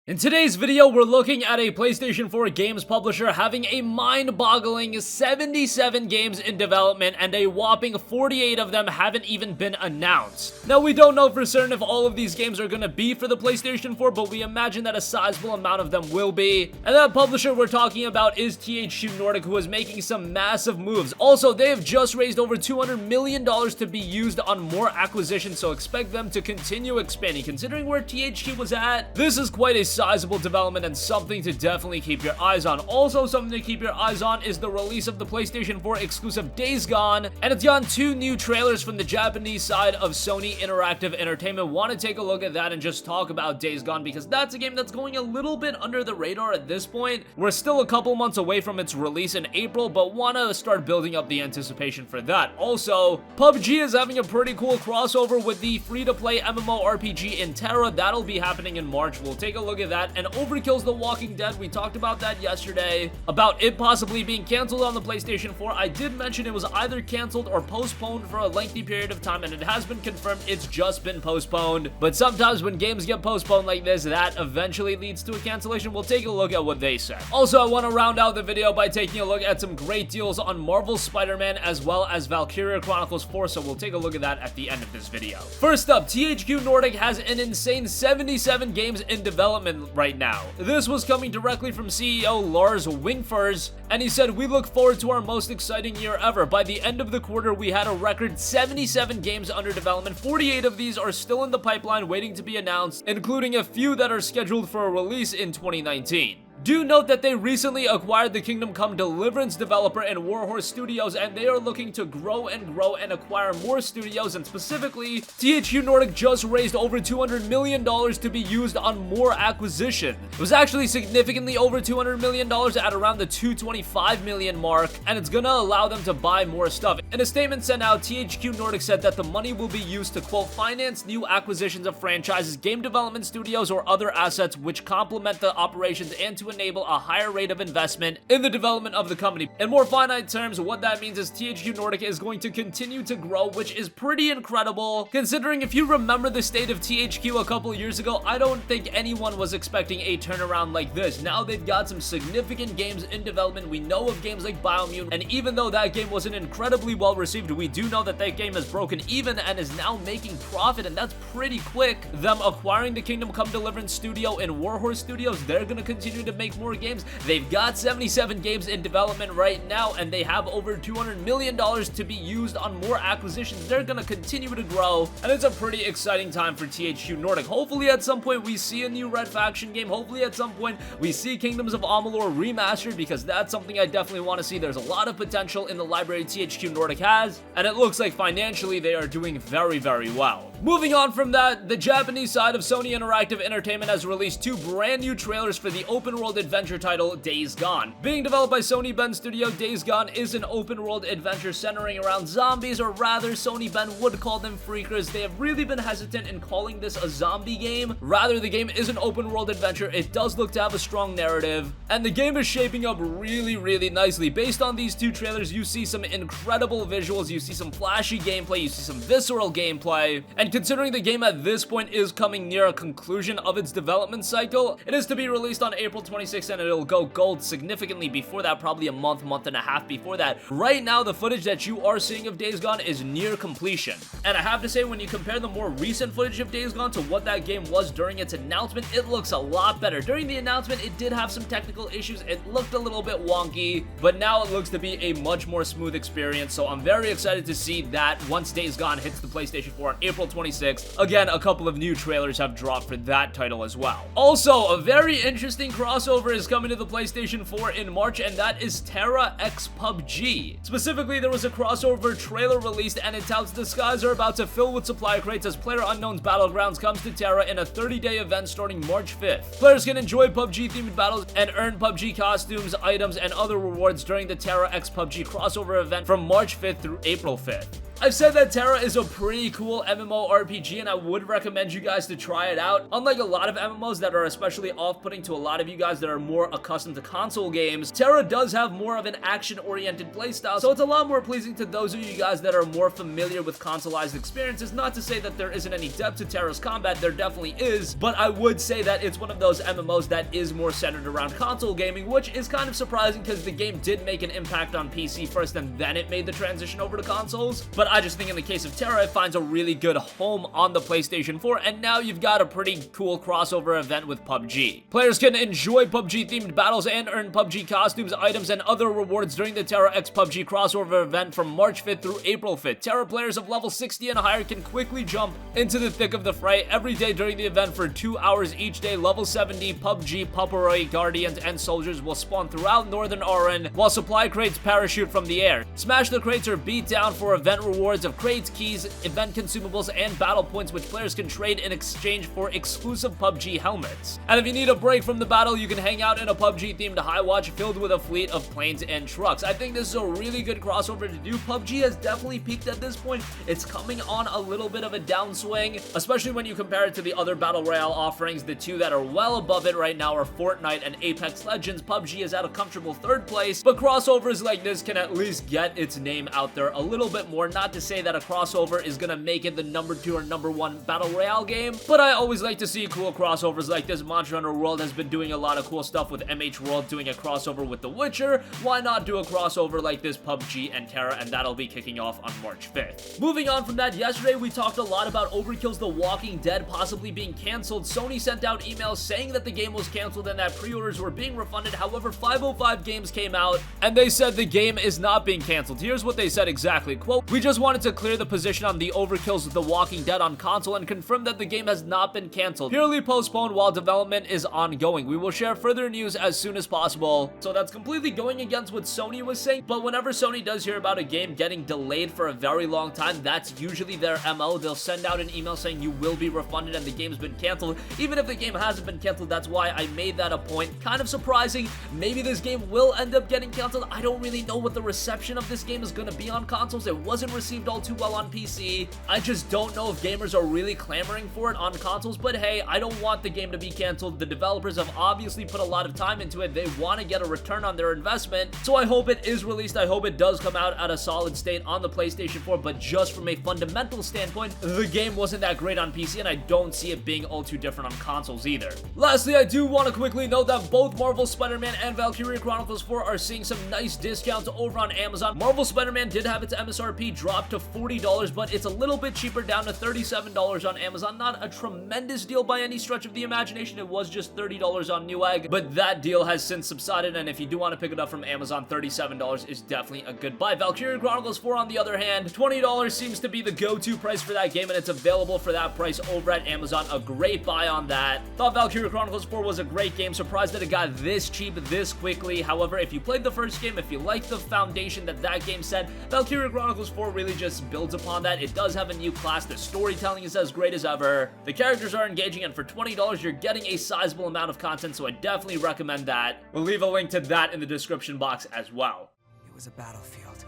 In today's video, we're looking at a PlayStation 4 games publisher having a mind-boggling 77 games in development, and a whopping 48 of them haven't even been announced. Now, we don't know for certain if all of these games are gonna be for the PlayStation 4, but we imagine that a sizable amount of them will be. And that publisher we're talking about is THQ Nordic, who is making some massive moves. Also, they have just raised over $200 million to be used on more acquisitions, so expect them to continue expanding. Considering where THQ was at, this is quite a sizable development and something to definitely keep your eyes on. Also, something to keep your eyes on is the release of the PlayStation 4 exclusive Days Gone, and it's gotten two new trailers from the Japanese side of Sony Interactive Entertainment. Want to take a look at that and just talk about Days Gone, because that's a game that's going a little bit under the radar at this point. We're still a couple months away from its release in April, but want to start building up the anticipation for that. Also, PUBG is having a pretty cool crossover with the free-to-play MMORPG in TERA. That'll be happening in March. We'll take a look at that. And Overkill's The Walking Dead, we talked about that yesterday, about it possibly being canceled on the PlayStation 4. I did mention it was either canceled or postponed for a lengthy period of time, and it has been confirmed it's just been postponed. But sometimes when games get postponed like this, that eventually leads to a cancellation. We'll take a look at what they said. Also, I want to round out the video by taking a look at some great deals on Marvel's Spider-Man as well as Valkyria Chronicles 4, so we'll take a look at that at the end of this video. First up, THQ Nordic has an insane 77 games in development right now. This was coming directly from CEO Lars Wingfors, and he said, "We look forward to our most exciting year ever. By the end of the quarter, we had a record 77 games under development. 48 of these are still in the pipeline waiting to be announced, including a few that are scheduled for a release in 2019. Do note that they recently acquired the Kingdom Come Deliverance developer and Warhorse Studios, and they are looking to grow and acquire more studios, and specifically, THQ Nordic just raised over $200 million to be used on more acquisition. It was actually significantly over $200 million at around the $225 million mark, and it's gonna allow them to buy more stuff. In a statement sent out, THQ Nordic said that the money will be used to, quote, finance new acquisitions of franchises, game development studios, or other assets which complement the operations, and to enable a higher rate of investment in the development of the company. In more finite terms, what that means is THQ Nordic is going to continue to grow, which is pretty incredible, considering if you remember the state of THQ a couple years ago, I don't think anyone was expecting a turnaround like this. Now they've got some significant games in development. We know of games like Biomutant, and even though that game wasn't incredibly well received, we do know that that game has broken even and is now making profit, and that's pretty quick. Them acquiring the Kingdom Come Deliverance studio and Warhorse Studios, they're gonna continue to make more games. They've got 77 games in development right now, and they have over $200 million to be used on more acquisitions. They're gonna continue to grow, and it's a pretty exciting time for THQ Nordic. Hopefully at some point we see a new Red Faction game. Hopefully at some point we see Kingdoms of Amalur remastered, because that's something I definitely want to see. There's a lot of potential in the library THQ Nordic has, and it looks like financially they are doing very, very well. Moving on from that, the Japanese side of Sony Interactive Entertainment has released two brand new trailers for the open-world adventure title Days Gone. Being developed by Sony Ben Studio, Days Gone is an open-world adventure centering around zombies, or rather, Sony Ben would call them freakers. They have really been hesitant in calling this a zombie game. Rather, the game is an open-world adventure. It does look to have a strong narrative, and the game is shaping up really, really nicely. Based on these two trailers, you see some incredible visuals, you see some flashy gameplay, you see some visceral gameplay, and considering the game at this point is coming near a conclusion of its development cycle, it is to be released on April 26th, and it'll go gold significantly before that, probably a month and a half before that. Right now, the footage that you are seeing of Days Gone is near completion, and I have to say, when you compare the more recent footage of Days Gone to what that game was during its announcement, it looks a lot better. During the announcement, it did have some technical issues. It looked a little bit wonky, but now it looks to be a much more smooth experience, so I'm very excited to see that once Days Gone hits the PlayStation 4 on April 26th. Again, a couple of new trailers have dropped for that title as well. Also, a very interesting crossover is coming to the PlayStation 4 in March, and that is TERA x PUBG. Specifically, there was a crossover trailer released, and it touts the skies are about to fill with supply crates as PlayerUnknown's Battlegrounds comes to TERA in a 30-day event starting March 5th. Players can enjoy PUBG-themed battles and earn PUBG costumes, items, and other rewards during the TERA x PUBG crossover event from March 5th through April 5th. I've said that TERA is a pretty cool MMORPG and I would recommend you guys to try it out. Unlike a lot of MMOs that are especially off-putting to a lot of you guys that are more accustomed to console games, TERA does have more of an action-oriented playstyle, so it's a lot more pleasing to those of you guys that are more familiar with consoleized experiences. Not to say that there isn't any depth to TERA's combat, there definitely is, but I would say that it's one of those MMOs that is more centered around console gaming, which is kind of surprising because the game did make an impact on PC first and then it made the transition over to consoles. But I just think in the case of TERA, it finds a really good home on the PlayStation 4, and now you've got a pretty cool crossover event with PUBG. Players can enjoy PUBG-themed battles and earn PUBG costumes, items, and other rewards during the TERA x PUBG crossover event from March 5th through April 5th. TERA players of level 60 and higher can quickly jump into the thick of the fray every day during the event for 2 hours each day. Level 70 PUBG Paparoi Guardians and soldiers will spawn throughout Northern Oran, while supply crates parachute from the air. Smash the crates or beat down for event rewards of crates, keys, event consumables, and battle points, which players can trade in exchange for exclusive PUBG helmets. And if you need a break from the battle, you can hang out in a PUBG-themed high watch filled with a fleet of planes and trucks. I think this is a really good crossover to do. PUBG has definitely peaked at this point. It's coming on a little bit of a downswing, especially when you compare it to the other Battle Royale offerings. The two that are well above it right now are Fortnite and Apex Legends. PUBG is at a comfortable third place, but crossovers like this can at least get its name out there a little bit more. Not to say that a crossover is gonna make it the number 2 or number 1 Battle Royale game, but I always like to see cool crossovers like this. Monster Hunter World has been doing a lot of cool stuff with MH World doing a crossover with The Witcher. Why not do a crossover like this, PUBG and TERA, and that'll be kicking off on March 5th. Moving on from that, yesterday we talked a lot about Overkill's The Walking Dead possibly being canceled. Sony sent out emails saying that the game was canceled and that pre-orders were being refunded. However, 505 Games came out and they said the game is not being canceled. Here's what they said exactly. Quote, "We just wanted to clear the position on the Overkill's The Walking Dead on console and confirm that the game has not been canceled, purely postponed while development is ongoing. We will share further news as soon as possible." So that's completely going against what Sony was saying, but whenever Sony does hear about a game getting delayed for a very long time, that's usually their MO. They'll send out an email saying you will be refunded and the game's been canceled, even if the game hasn't been canceled. That's why I made that a point. Kind of surprising. Maybe this game will end up getting canceled. I don't really know what the reception of this game is going to be on consoles. It wasn't received all too well on PC. I just don't know if gamers are really clamoring for it on consoles, but hey, I don't want the game to be canceled. The developers have obviously put a lot of time into it. They want to get a return on their investment, so I hope it is released. I hope it does come out at a solid state on the PlayStation 4, but just from a fundamental standpoint, the game wasn't that great on PC, and I don't see it being all too different on consoles either. Lastly, I do want to quickly note that both Marvel Spider-Man and Valkyria Chronicles 4 are seeing some nice discounts over on Amazon. Marvel Spider-Man did have its MSRP drop to $40, but it's a little bit cheaper, down to $37 on Amazon. Not a tremendous deal by any stretch of the imagination. It was just $30 on Newegg, but that deal has since subsided, and if you do want to pick it up from Amazon, $37 is definitely a good buy. Valkyria Chronicles 4, on the other hand, $20 seems to be the go-to price for that game, and it's available for that price over at Amazon. A great buy on that. Thought Valkyria Chronicles 4 was a great game. Surprised that it got this cheap this quickly. However, if you played the first game, if you like the foundation that that game set, Valkyria Chronicles 4 really just builds upon that. It does have a new class. The storytelling is as great as ever. The characters are engaging, and for $20, you're getting a sizable amount of content, so I definitely recommend that. We'll leave a link to that in the description box as well. It was a battlefield,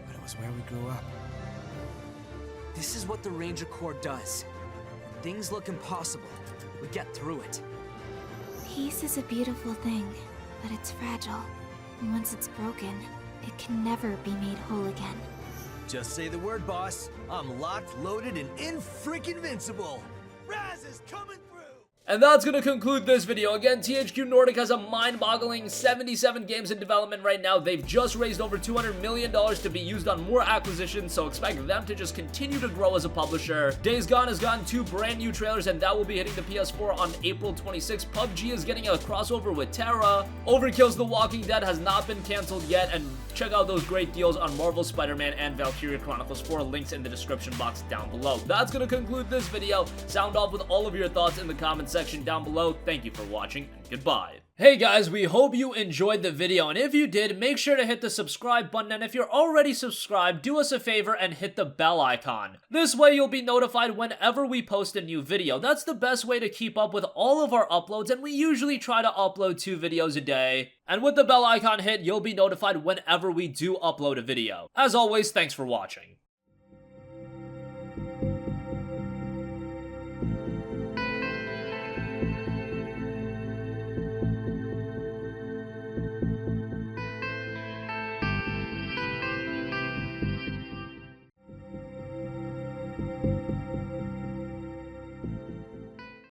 but it was where we grew up. This is what the Ranger Corps does. When things look impossible, we get through it. Peace is a beautiful thing, but it's fragile. And once it's broken, it can never be made whole again. Just say the word, boss. I'm locked, loaded, and in-freaking-vincible. Raz is coming through! And that's going to conclude this video. Again, THQ Nordic has a mind-boggling 77 games in development right now. They've just raised over $200 million to be used on more acquisitions, so expect them to just continue to grow as a publisher. Days Gone has gotten 2 brand new trailers, and that will be hitting the PS4 on April 26th. PUBG is getting a crossover with TERA. Overkill's The Walking Dead has not been canceled yet, and check out those great deals on Marvel Spider-Man and Valkyria Chronicles 4. Links in the description box down below. That's going to conclude this video. Sound off with all of your thoughts in the comments section down below. Thank you for watching, and goodbye. Hey guys, we hope you enjoyed the video, and if you did, make sure to hit the subscribe button, and if you're already subscribed, do us a favor and hit the bell icon. This way you'll be notified whenever we post a new video. That's the best way to keep up with all of our uploads, and we usually try to upload 2 videos a day. And with the bell icon hit, you'll be notified whenever we do upload a video. As always, thanks for watching.